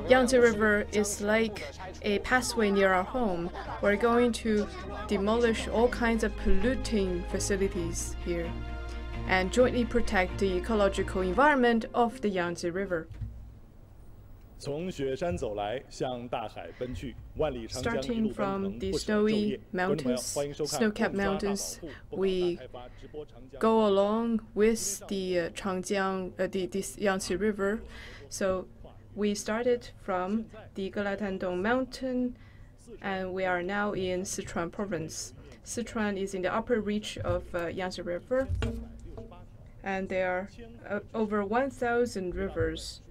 Yangtze River is like a pathway near our home. We're going to demolish all kinds of polluting facilities here and jointly protect the ecological environment of the Yangtze River. Starting from the snowy mountains, snow-capped mountains, we go along with the the Yangtze River. So we started from the Galatandong Mountain, and we are now in Citron Province. Citron is in the upper reach of Yangtze River, and there are over 1,000 rivers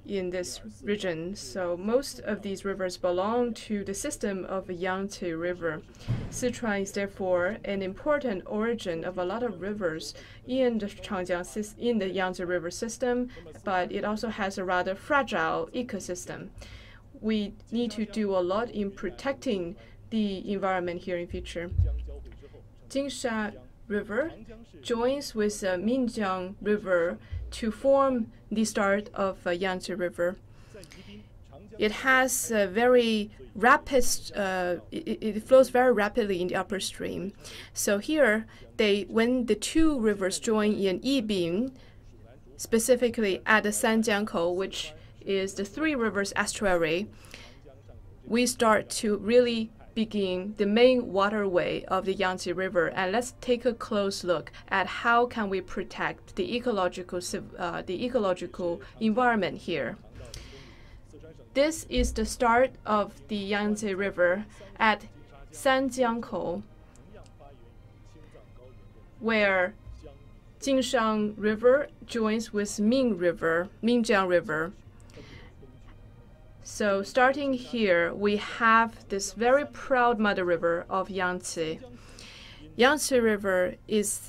in this region. So most of these rivers belong to the system of the Yangtze River. Sichuan is therefore an important origin of a lot of rivers in the Yangtze River system, but it also has a rather fragile ecosystem. We need to do a lot in protecting the environment here in future. Jingsha River joins with Minjiang River to form the start of Yangtze River. It has a very rapid, it flows very rapidly in the upper stream. So here, when the two rivers join in Yibin, specifically at the Sanjiang口, which is the Three Rivers estuary, we start to really begin the main waterway of the Yangtze River. And let's take a close look at how can we protect the ecological environment here. This is the start of the Yangtze River at Sanjiang口, where Jingshan River joins with Minjiang River. So starting here, we have this very proud mother river of Yangtze. Yangtze River is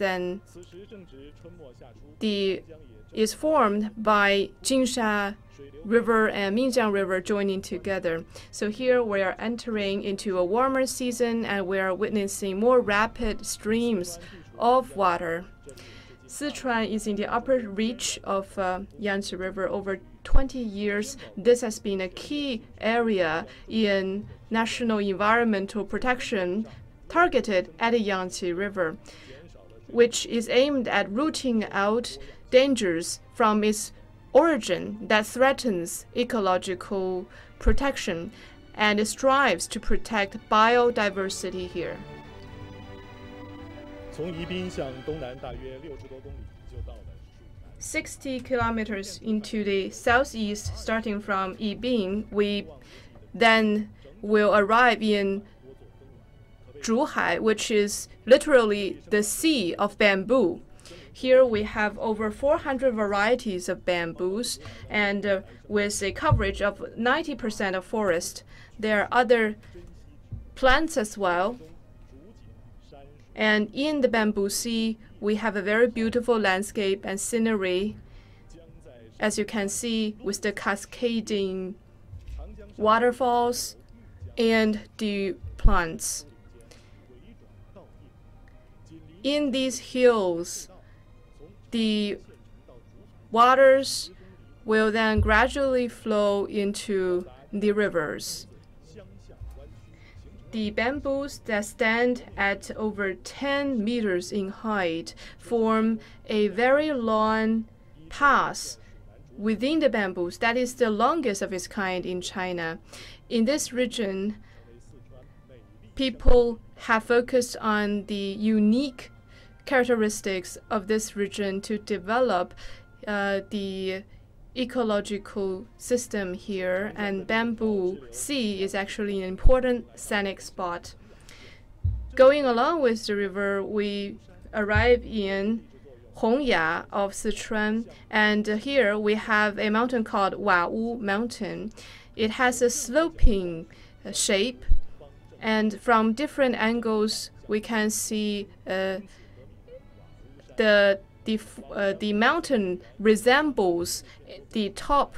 formed by Jingsha River and Minjiang River joining together. So here we are entering into a warmer season, and we are witnessing more rapid streams of water. Sichuan is in the upper reach of Yangtze River. Over 20 years, this has been a key area in national environmental protection targeted at the Yangtze River, which is aimed at rooting out dangers from its origin that threatens ecological protection, and it strives to protect biodiversity here. 从宜宾向东南大约60多公里就到了。 60 kilometers into the southeast, starting from Yibin, we then will arrive in Zhuhai, which is literally the sea of bamboo. Here we have over 400 varieties of bamboos, and with a coverage of 90% of forest. There are other plants as well. And in the bamboo sea, we have a very beautiful landscape and scenery, as you can see, with the cascading waterfalls and the plants. In these hills, the waters will then gradually flow into the rivers. The bamboos that stand at over 10 meters in height form a very long path within the bamboos. That is the longest of its kind in China. In this region, people have focused on the unique characteristics of this region to develop the ecological system here, and Bamboo Sea is actually an important scenic spot. Going along with the river, we arrive in Hongya of Sichuan, and here we have a mountain called Wahoo Mountain. It has a sloping shape, and from different angles we can see the mountain resembles the top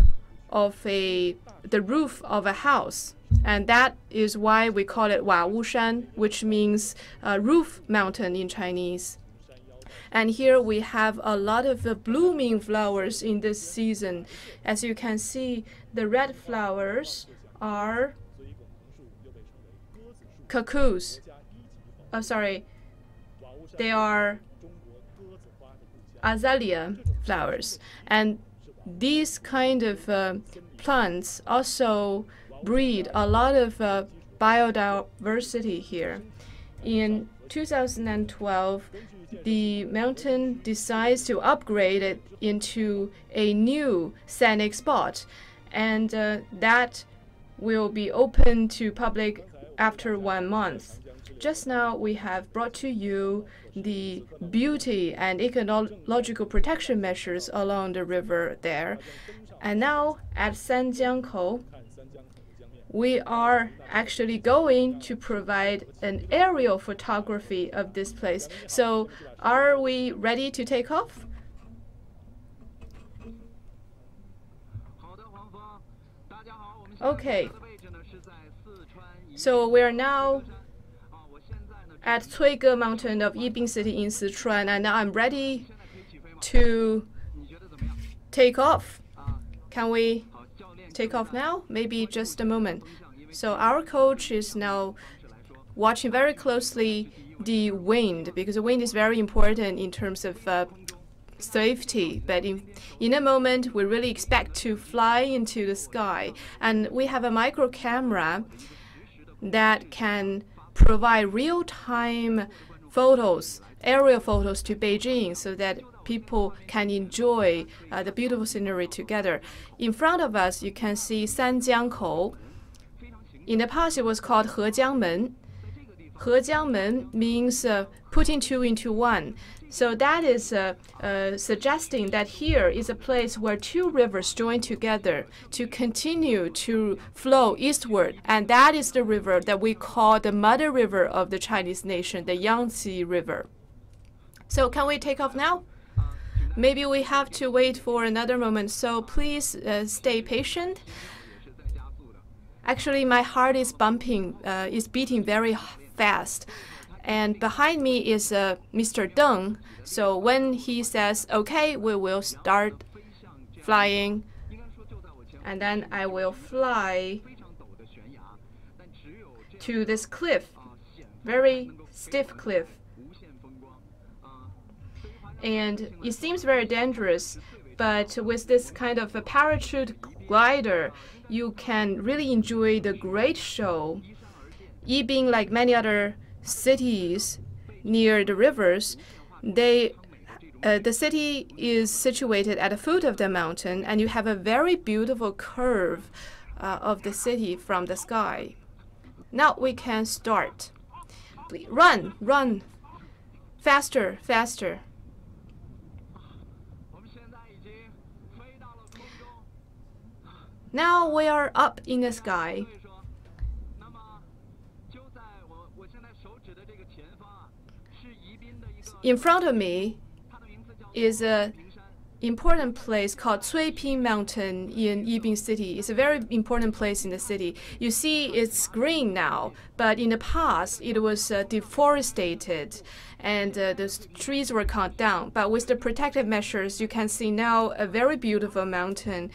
of the roof of a house, and that is why we call it Wahoo Shan, which means roof mountain in Chinese. And here we have a lot of blooming flowers in this season. As you can see, the red flowers are cuckoos. Oh, sorry. They are azalea flowers. And these kind of plants also breed a lot of biodiversity here. In 2012, the mountain decides to upgrade it into a new scenic spot, and that will be open to public after 1 month. Just now, we have brought to you the beauty and ecological protection measures along the river there. And now, at Sanjiangkou, we are actually going to provide an aerial photography of this place. So, are we ready to take off? Okay. So, we are now at Cuige Mountain of Yibin City in Sichuan, and now I'm ready to take off. Can we take off now? Maybe just a moment. So our coach is now watching very closely the wind, because the wind is very important in terms of safety. But in a moment, we really expect to fly into the sky. And we have a micro camera that can provide real-time photos, aerial photos to Beijing, so that people can enjoy the beautiful scenery together. In front of us, you can see Sanjiangkou. In the past, it was called Hejiangmen. Hejiangmen means putting two into one. So that is suggesting that here is a place where two rivers join together to continue to flow eastward. And that is the river that we call the mother river of the Chinese nation, the Yangtze River. So can we take off now? Maybe we have to wait for another moment, so please stay patient. Actually, my heart is beating very fast. And behind me is Mr. Deng. So when he says, okay, we will start flying. And then I will fly to this cliff, very stiff cliff. And it seems very dangerous, but with this kind of a parachute glider, you can really enjoy the great show. Yibin, like many other cities near the rivers, the city is situated at the foot of the mountain, and you have a very beautiful curve of the city from the sky. Now we can start. Please, run, run, faster, faster. Now we are up in the sky. In front of me is an important place called Citron Mountain in Yibin City. It's a very important place in the city. You see it's green now, but in the past it was deforested and the trees were cut down. But with the protective measures, you can see now a very beautiful mountain.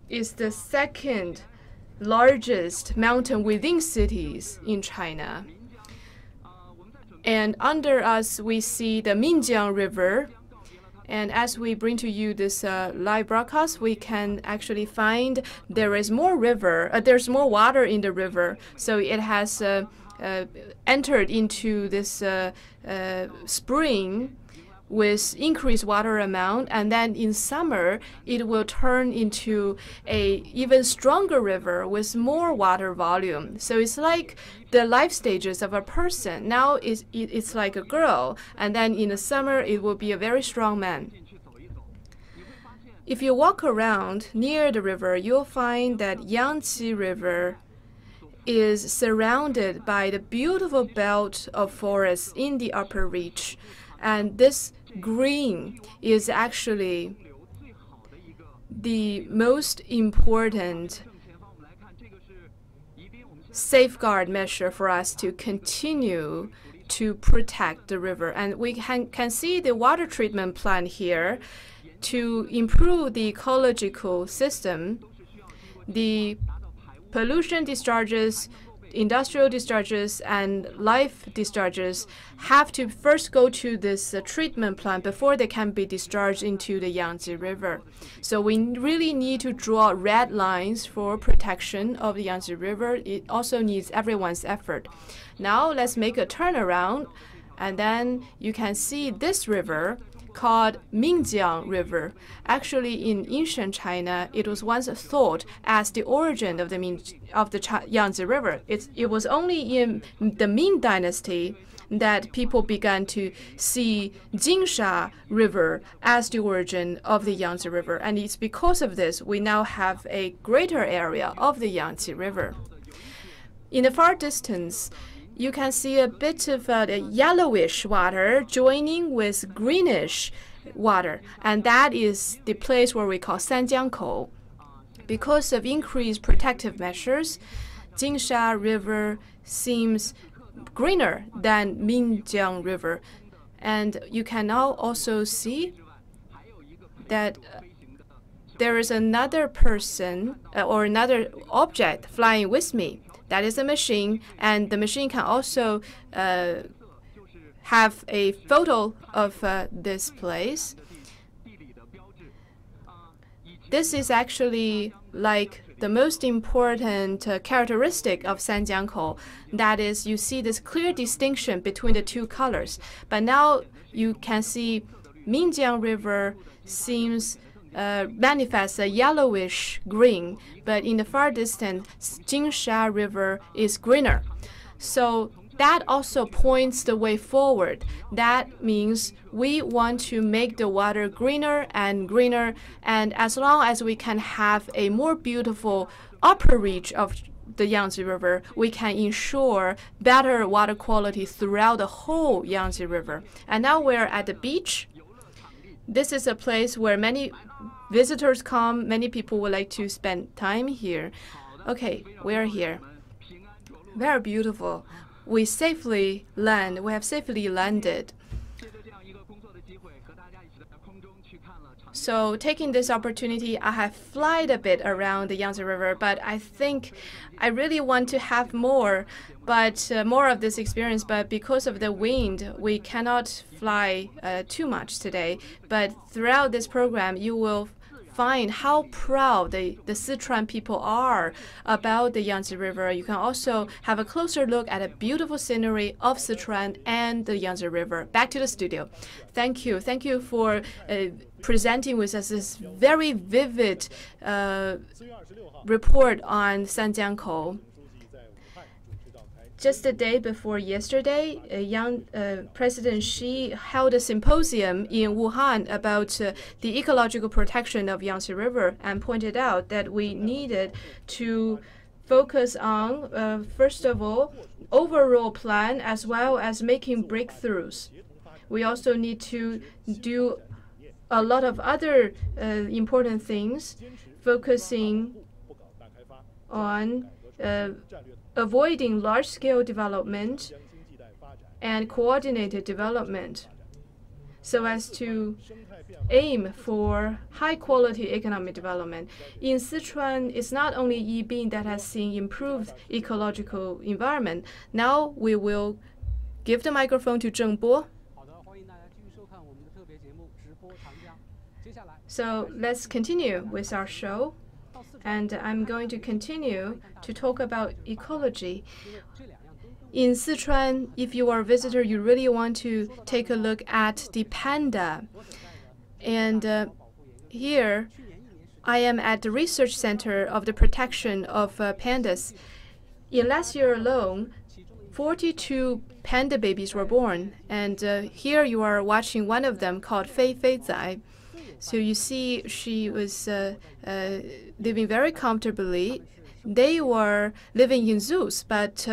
It's the second largest mountain within cities in China. And under us, we see the Minjiang River. And as we bring to you this live broadcast, we can actually find there's more water in the river. So it has entered into this spring with increased water amount, and then in summer it will turn into a even stronger river with more water volume. So it's like the life stages of a person. Now it's like a girl, and then in the summer it will be a very strong man. If you walk around near the river, you'll find that Yangtze River is surrounded by the beautiful belt of forests in the upper reach. And this green is actually the most important safeguard measure for us to continue to protect the river. And we can see the water treatment plant here to improve the ecological system. The pollution discharges, industrial discharges, and life discharges have to first go to this treatment plant before they can be discharged into the Yangtze River. So we really need to draw red lines for protection of the Yangtze River. It also needs everyone's effort. Now let's make a turnaround, and then you can see this river called Minjiang River. Actually, in ancient China, it was once thought as the origin of the Yangtze River. It was only in the Ming Dynasty that people began to see Jingsha River as the origin of the Yangtze River. And it's because of this we now have a greater area of the Yangtze River. In the far distance, you can see a bit of yellowish water joining with greenish water, and that is the place where we call Sanjiang Kou. Because of increased protective measures, Jingsha River seems greener than Minjiang River. And you can now also see that there is another person or another object flying with me. That is a machine, and the machine can also have a photo of this place. This is actually like the most important characteristic of Sanjiang Kou. That is, you see this clear distinction between the two colors. But now you can see Minjiang River seems manifests a yellowish green, but in the far distance, Jingsha River is greener. So that also points the way forward. That means we want to make the water greener and greener, and as long as we can have a more beautiful upper reach of the Yangtze River, we can ensure better water quality throughout the whole Yangtze River. And now we're at the beach. This is a place where many visitors come. Many people would like to spend time here. Okay, we are here. Very beautiful. We have safely landed. So taking this opportunity, I have flied a bit around the Yangtze River, but I think I really want to have more of this experience. But because of the wind, we cannot fly too much today. But throughout this program, you will find how proud the Sichuan people are about the Yangtze River. You can also have a closer look at a beautiful scenery of Sichuan and the Yangtze River. Back to the studio. Thank you. Thank you for presenting with us this very vivid report on Sanjiang Kou. Just the day before yesterday, President Xi held a symposium in Wuhan about the ecological protection of Yangtze River and pointed out that we needed to focus on, first of all, overall plan as well as making breakthroughs. We also need to do a lot of other important things, focusing on avoiding large-scale development and coordinated development so as to aim for high-quality economic development. In Sichuan, it's not only Yibin that has seen improved ecological environment. Now we will give the microphone to Zheng Bo. So let's continue with our show. And I'm going to continue to talk about ecology. In Sichuan, if you are a visitor, you really want to take a look at the panda. And here, I am at the research center of the protection of pandas. In last year alone, 42 panda babies were born. And here you are watching one of them called Fei Fei Zai. So you see, she was living very comfortably. They were living in zoos, but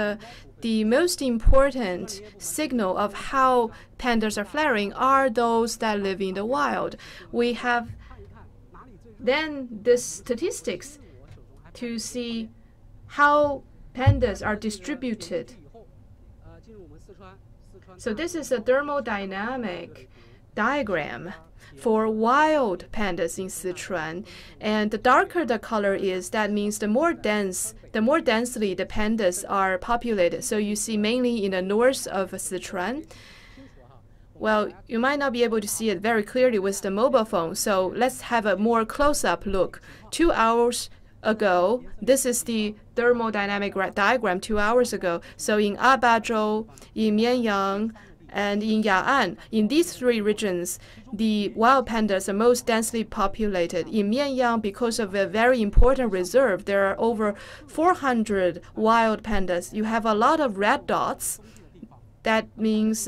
the most important signal of how pandas are flaring are those that live in the wild. We have then the statistics to see how pandas are distributed. So this is a thermodynamic diagram for wild pandas in Sichuan. And the darker the color is, that means the more densely the pandas are populated. So you see mainly in the north of Sichuan. Well, you might not be able to see it very clearly with the mobile phone. So let's have a more close-up look. 2 hours ago, this is the thermodynamic diagram 2 hours ago. So in Abazhou, in Mianyang, and in Ya'an, in these three regions, the wild pandas are most densely populated. In Mianyang, because of a very important reserve, there are over 400 wild pandas. You have a lot of red dots. That means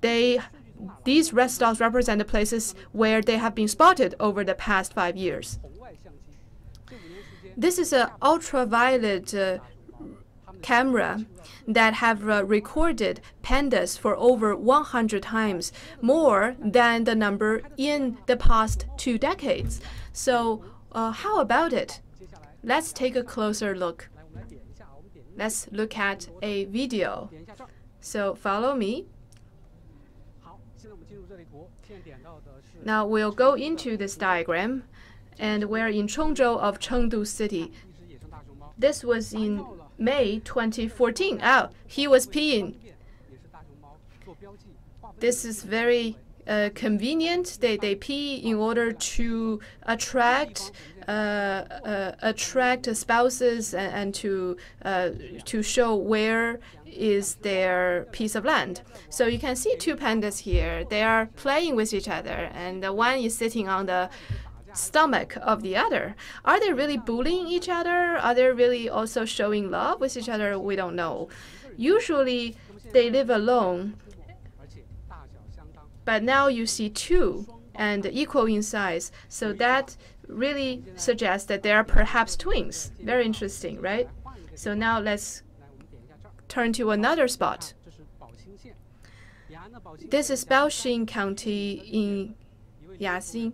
these red dots represent the places where they have been spotted over the past 5 years. This is an ultraviolet camera that have recorded pandas for over 100 times, more than the number in the past 2 decades. So how about it? Let's take a closer look. Let's look at a video. So follow me. Now we'll go into this diagram, and we're in Chongzhou of Chengdu City. This was in May 2014. Oh, he was peeing. This is very convenient. They pee in order to attract spouses and to show where is their piece of land. So you can see 2 pandas here. They are playing with each other, and the one is sitting on the stomach of the other. Are they really bullying each other? Are they really also showing love with each other? We don't know. Usually they live alone, but now you see 2 and equal in size. So that really suggests that they are perhaps twins. Very interesting, right? So now let's turn to another spot. This is Baoxing County in Yaxing.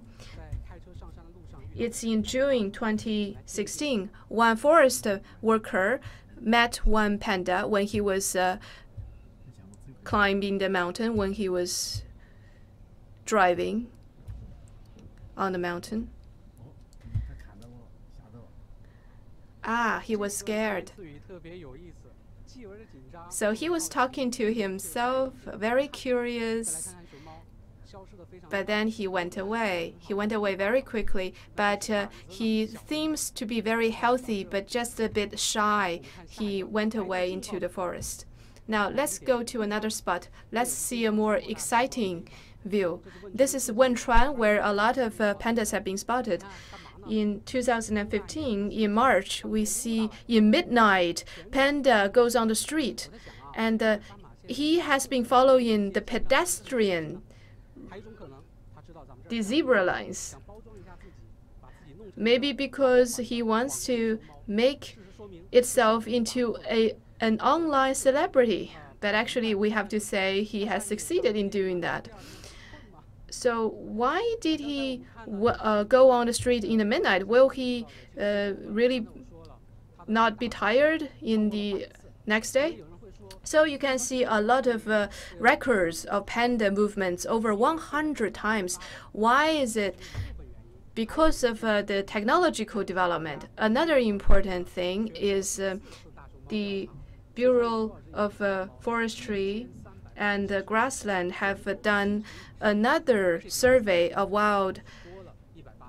It's in June 2016. One forest worker met one panda when he was climbing the mountain, when he was driving on the mountain. Ah, he was scared. So he was talking to himself, very curious. But then he went away. He went away very quickly. But he seems to be very healthy, but just a bit shy. He went away into the forest. Now let's go to another spot. Let's see a more exciting view. This is Wenchuan, where a lot of pandas have been spotted. In 2015, in March, we see in midnight, panda goes on the street, and he has been following the pedestrian, the zebra lines. Maybe because he wants to make itself into an online celebrity. But actually, we have to say he has succeeded in doing that. So why did he go on the street in the midnight? Will he really not be tired in the next day? So you can see a lot of records of panda movements, over 100 times. Why is it? Because of the technological development. Another important thing is the Bureau of Forestry and Grassland have done another survey of wild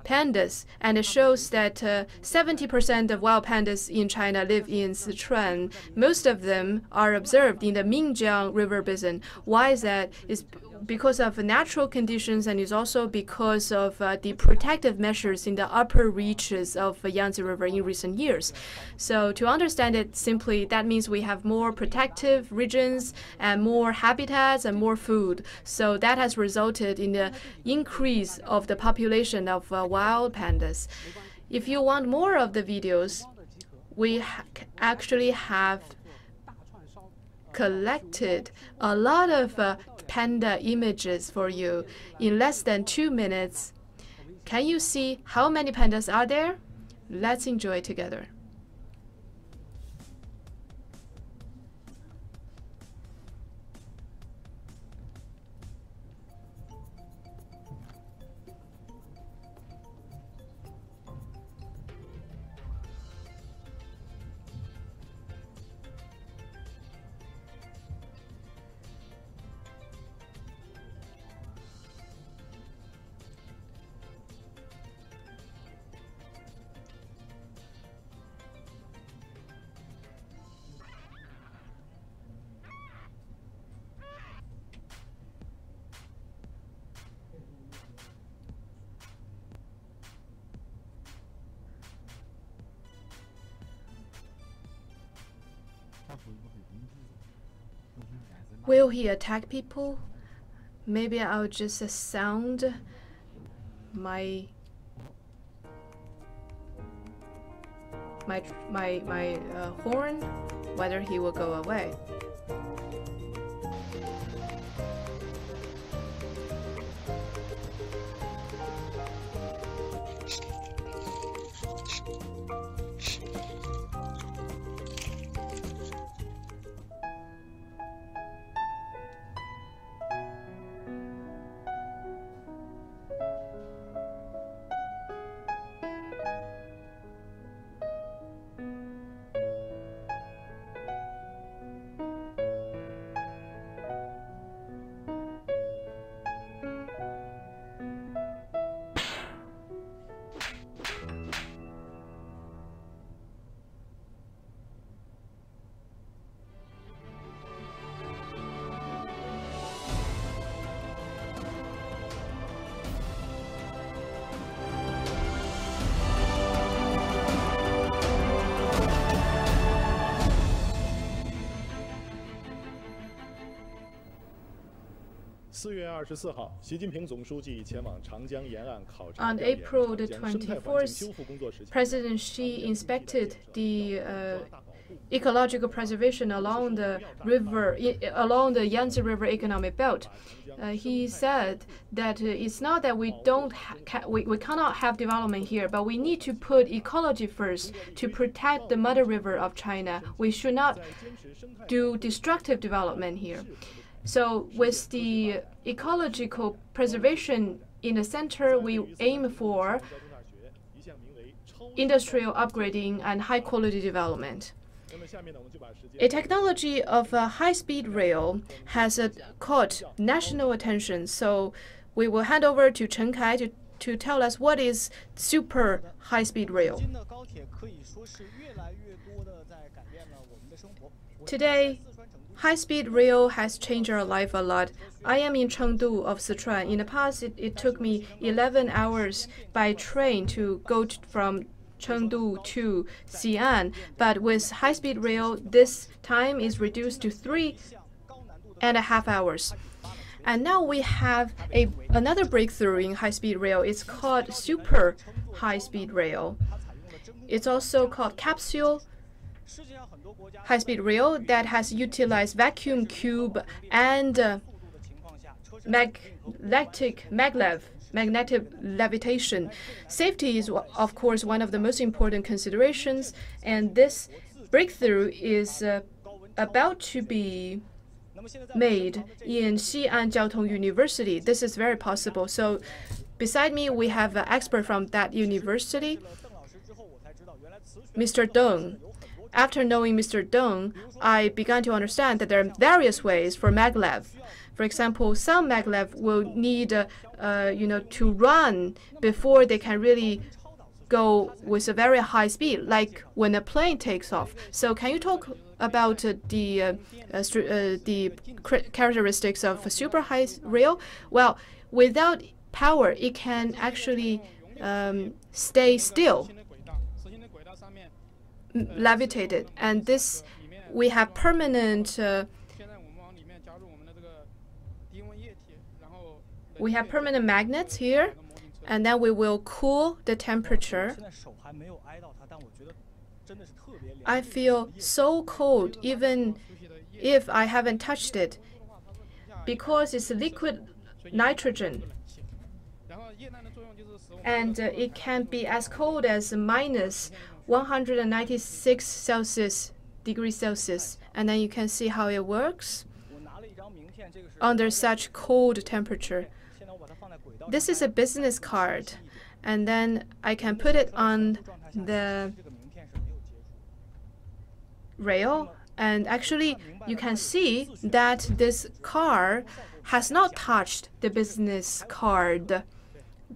pandas, and it shows that 70% of wild pandas in China live in Sichuan. Most of them are observed in the Yangtze River basin. Why is that? It's because of natural conditions, and it's also because of the protective measures in the upper reaches of Yangtze River in recent years. So to understand it simply, that means we have more protective regions and more habitats and more food. So that has resulted in the increase of the population of wild pandas. If you want more of the videos, we actually have collected a lot of panda images for you in less than 2 minutes. Can you see how many pandas are there? Let's enjoy together. Will he attack people? Maybe I'll just sound my horn, whether he will go away. On April the 24th, President Xi inspected the ecological preservation along the river, along the Yangtze River economic belt. He said that it's not that we cannot have development here, but we need to put ecology first to protect the mother river of China. We should not do destructive development here. So with the ecological preservation in the center, we aim for industrial upgrading and high-quality development. A technology of a high-speed rail has caught national attention, so we will hand over to Chen Kai to tell us what is super high-speed rail. Today, high-speed rail has changed our life a lot. I am in Chengdu of Sichuan. In the past, it took me 11 hours by train to go from Chengdu to Xi'an. But with high-speed rail, this time is reduced to 3.5 hours. And now we have another breakthrough in high-speed rail. It's called super high-speed rail. It's also called capsule high-speed rail that has utilized vacuum tube and magnetic levitation. Safety is, of course, one of the most important considerations, and this breakthrough is about to be made in Xi'an Jiaotong University. This is very possible. So beside me, we have an expert from that university, Mr. Deng. After knowing Mr. Deng, I began to understand that there are various ways for maglev. For example, some maglev will need, to run before they can really go with a very high speed, like when a plane takes off. So, can you talk about the characteristics of a super high rail? Well, without power, it can actually stay still, levitated, and this we have permanent magnets here, and then we will cool the temperature. I feel so cold even if I haven't touched it, because it's liquid nitrogen, and it can be as cold as minus 196 degrees Celsius, and then you can see how it works under such cold temperature. This is a business card, and then I can put it on the rail, and actually you can see that this car has not touched the business card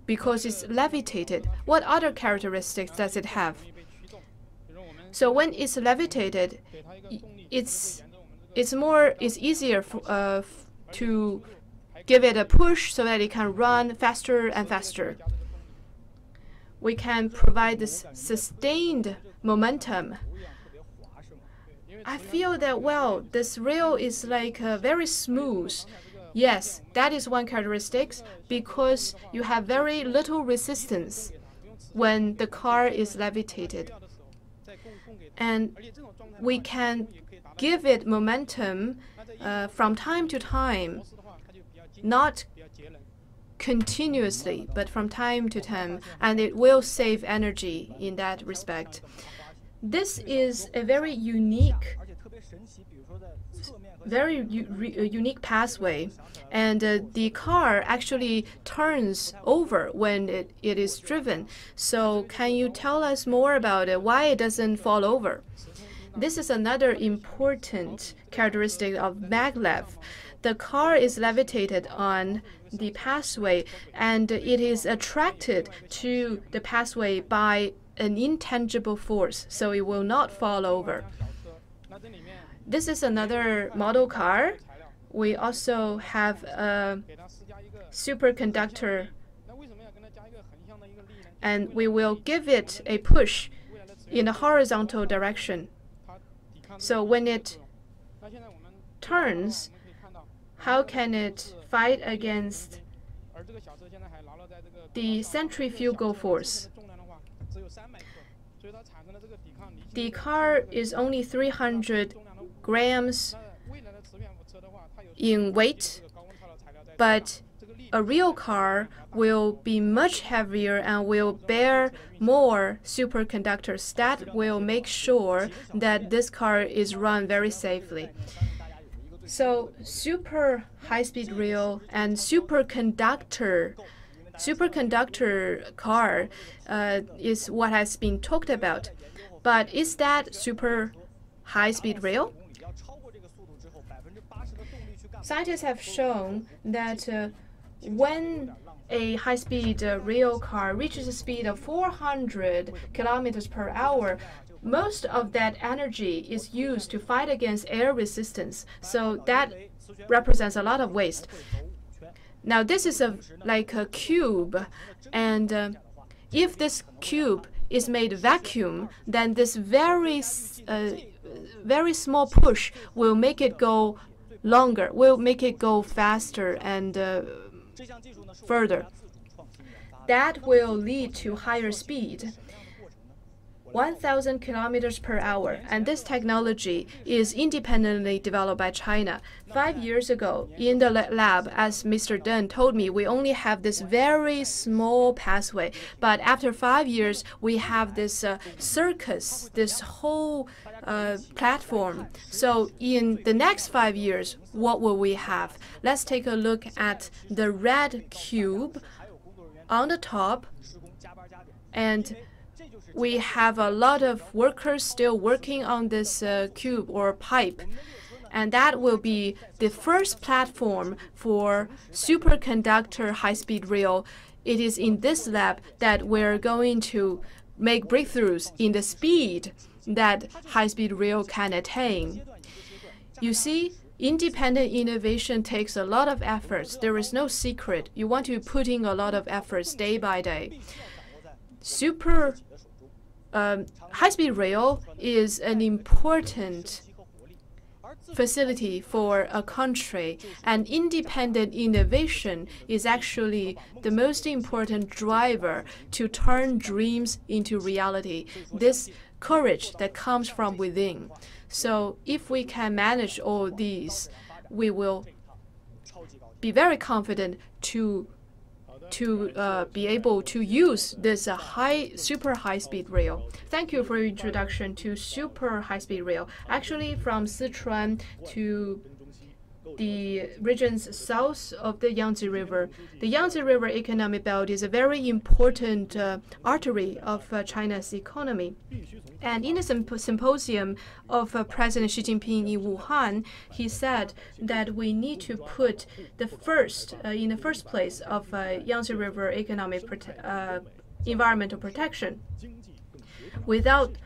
because it's levitated. What other characteristics does it have? So when it's levitated, it's easier to give it a push so that it can run faster and faster. We can provide this sustained momentum. I feel that, well, this rail is like very smooth. Yes, that is one characteristic because you have very little resistance when the car is levitated. And we can give it momentum from time to time, not continuously, but from time to time, and it will save energy in that respect. This is a very unique pathway, and the car actually turns over when it is driven. So can you tell us more about it, why it doesn't fall over? This is another important characteristic of maglev. The car is levitated on the pathway, and it is attracted to the pathway by an intangible force, so it will not fall over. This is another model car. We also have a superconductor, and we will give it a push in a horizontal direction. So when it turns, how can it fight against the centrifugal force? The car is only 300 grams in weight, but a real car will be much heavier and will bear more superconductors. That will make sure that this car is run very safely. So super high-speed rail and superconductor car is what has been talked about. But is that super high-speed rail? Scientists have shown that when a high-speed rail car reaches a speed of 400 kilometers per hour, most of that energy is used to fight against air resistance. So that represents a lot of waste. Now this is like a cube, and if this cube is made vacuum, then this very small push will make it go longer, will make it go faster and further. That will lead to higher speed, 1,000 kilometers per hour, and this technology is independently developed by China. 5 years ago, in the lab, as Mr. Deng told me, we only have this very small pathway, but after 5 years, we have this circus, this whole platform. So in the next 5 years, what will we have? Let's take a look at the red cube on the top, and we have a lot of workers still working on this cube or pipe, and that will be the first platform for superconductor high-speed rail. It is in this lab that we're going to make breakthroughs in the speed that high-speed rail can attain. You see, independent innovation takes a lot of efforts. There is no secret. You want to put in a lot of efforts day by day. High-speed rail is an important facility for a country, and independent innovation is actually the most important driver to turn dreams into reality. This courage that comes from within. So if we can manage all these, we will be very confident to be able to use this super high-speed rail. Thank you for your introduction to super high-speed rail. Actually, from Sichuan to the regions south of the Yangtze River, the Yangtze River economic belt is a very important artery of China's economy. And in a symposium of President Xi Jinping in Wuhan, he said that we need to put in the first place of Yangtze River economic environmental protection. Without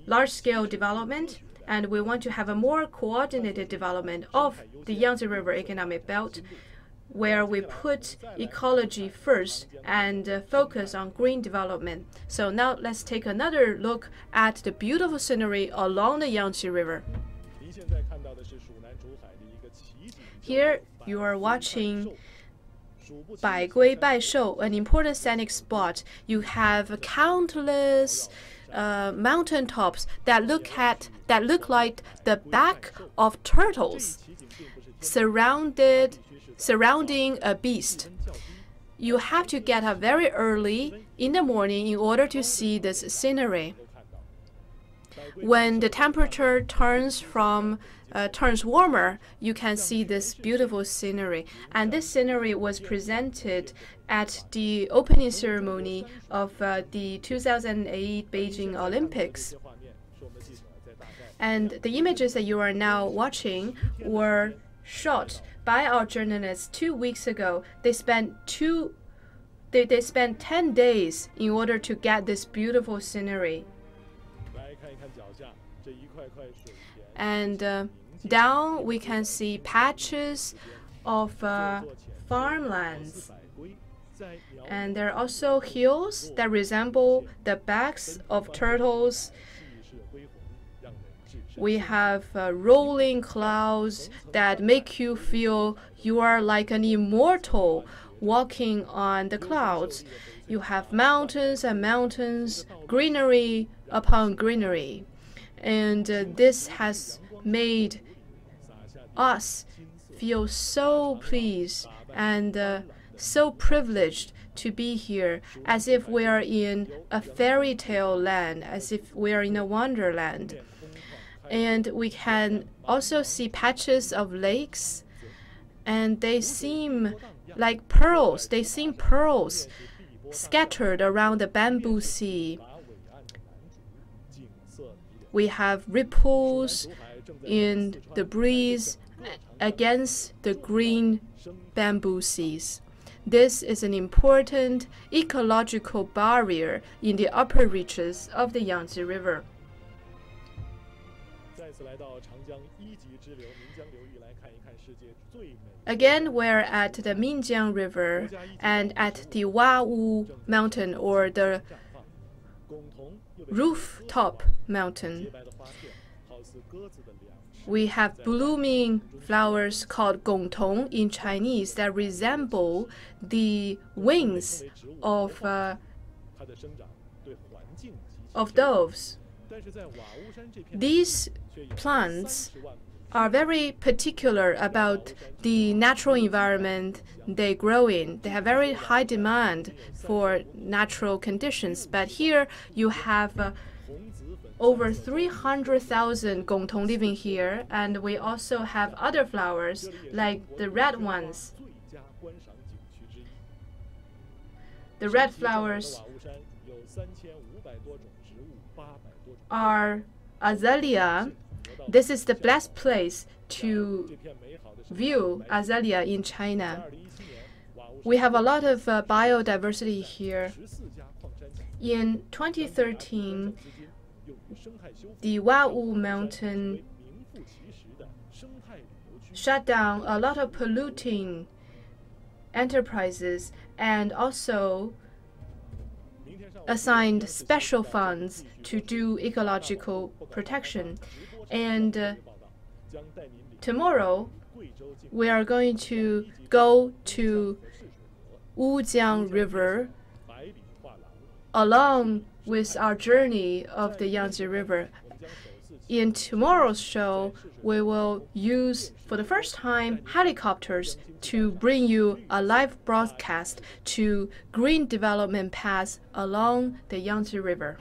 large-scale development, and we want to have a more coordinated development of the Yangtze River economic belt, where we put ecology first and focus on green development. So now let's take another look at the beautiful scenery along the Yangtze River. Here you are watching 百龟拜寿, an important scenic spot. You have countless mountain tops that look like the back of turtles surrounding a beast. You have to get up very early in the morning in order to see this scenery. When the temperature turns warmer, you can see this beautiful scenery. And this scenery was presented at the opening ceremony of the 2008 Beijing Olympics. And the images that you are now watching were shot by our journalists 2 weeks ago. They spent 10 days in order to get this beautiful scenery. And down we can see patches of farmlands. And there are also hills that resemble the backs of turtles. We have rolling clouds that make you feel you are like an immortal walking on the clouds. You have mountains and mountains, greenery upon greenery. And this has made us feel so pleased and so privileged to be here, as if we are in a fairy tale land, as if we are in a wonderland. And we can also see patches of lakes, and they seem like pearls. They seem pearls scattered around the bamboo sea. We have ripples in the breeze against the green bamboo seas. This is an important ecological barrier in the upper reaches of the Yangtze River. Again, we're at the Minjiang River and at the Wahoo Mountain, or the rooftop mountain. We have blooming flowers called gongtong in Chinese that resemble the wings of doves. These plants are very particular about the natural environment they grow in. They have very high demand for natural conditions. But here you have over 300,000 gongtong living here, and we also have other flowers like the red ones. The red flowers are azalea. This is the best place to view azalea in China. We have a lot of biodiversity here. In 2013, the Wahoo Mountain shut down a lot of polluting enterprises and also assigned special funds to do ecological protection. And tomorrow, we are going to go to Yangtze River along with our journey of the Yangtze River. In tomorrow's show, we will use, for the first time, helicopters to bring you a live broadcast to green development paths along the Yangtze River.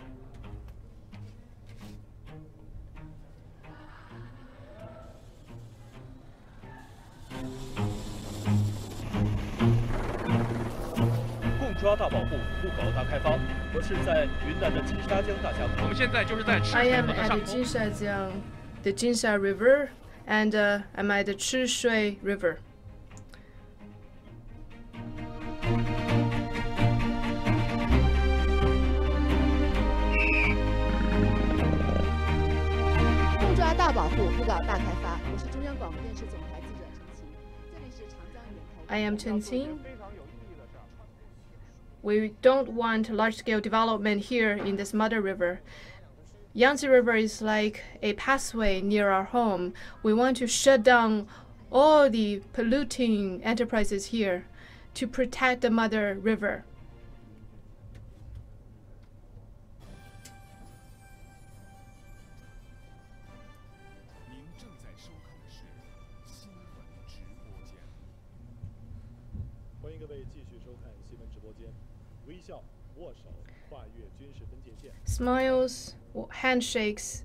I am at the Jinshajiang, the Jinsha River, and I'm at the Chishui River.大保护，不搞大开发。我是中央广播电视总台记者陈琦，这里是长江源台。I am Chen. We don't want large-scale development here in this mother river. Yangtze River is like a pathway near our home. We want to shut down all the polluting enterprises here to protect the mother river. Smiles, handshakes,